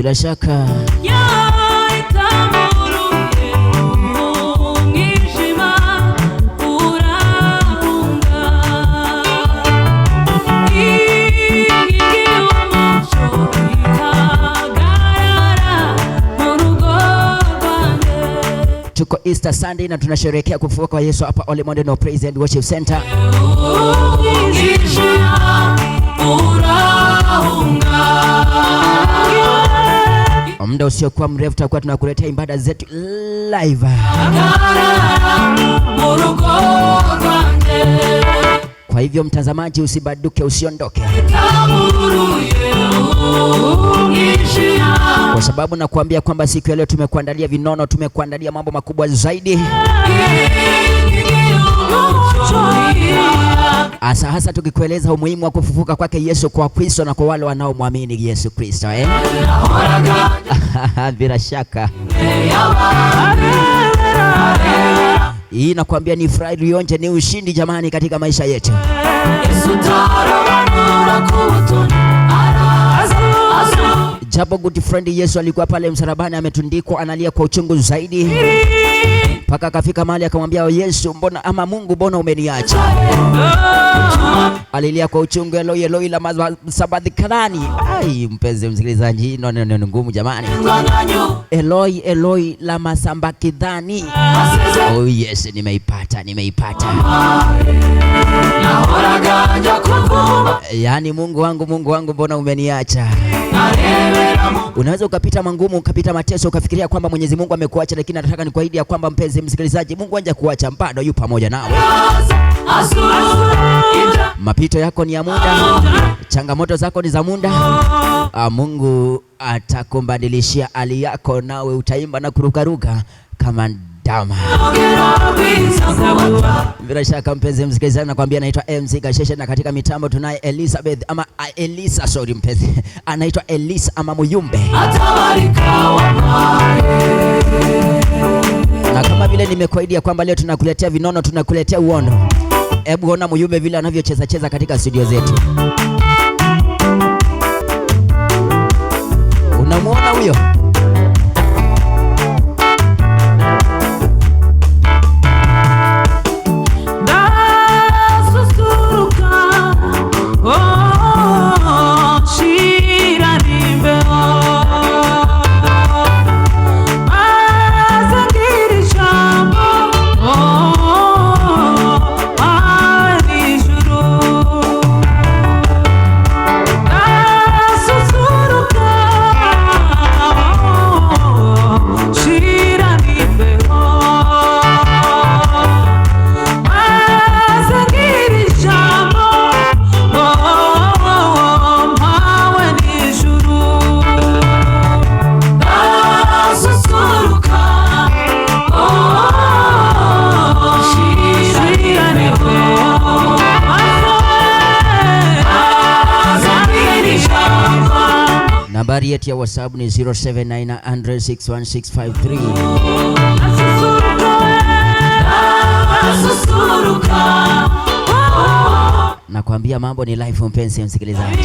Bila shaka tuko Easter Sunday na tunasherehekea kufufuka kwa Yesu hapa Ole Modern Praise and Worship Center. Muda usiokuwa mrefu tutakuwa tunakuletea ibada zetu live. Kwa hivyo mtazamaji, usibaduke, usiondoke, kwa sababu nakuambia kwamba siku ya leo tumekuandalia vinono, tumekuandalia mambo makubwa zaidi. Hasa tukikueleza umuhimu wa kufufuka kwake Yesu kwa Kristo na kwa wale wanaomwamini Yesu Kristo, Bila shaka hii nakwambia ni furaha iliyonje, ni ushindi jamani katika maisha yetu. Japo good friend Yesu alikuwa pale msalabani ametundikwa, analia kwa uchungu zaidi, mpaka akafika mahali akamwambia Yesu, mbona ama Mungu, mbona umeniacha? Alilia kwa uchungu, Eloi Eloi lama sabachthani. Ai mpenzi msikilizaji, neno ngumu jamani. Eloi Eloi lama sabachthani. Oh yes, nimeipata. Yaani Mungu wangu, mbona umeniacha? Unaweza ukapita mangumu, ukapita mateso, ukafikiria kwamba Mwenyezi Mungu amekuacha, lakini nataka nikuahidi ya kwamba mpenzi msikilizaji, Mungu haja kuacha, bado yupo pamoja nawe. Mapito yako ni ya muda, changamoto zako ni za muda. Mungu atakumbadilishia hali yako, nawe utaimba na kurukaruka kama ndama. Bila shaka mpenzi msikilizaji, nakwambia naitwa MC Gasheshe, na katika mitambo tunaye Elizabeth ama Elisa, sorry mpenzi, anaitwa Elisa ama Muyumbe. Na kama vile nimekuahidia kwamba leo tunakuletea vinono, tunakuletea uondo. Hebu ona Muyumbe vile anavyocheza katika studio zetu. Unamuona huyo? Nambari yetu ya WhatsApp ni 0799006163. Nakwambia mambo ni live mpenzi msikilizaji.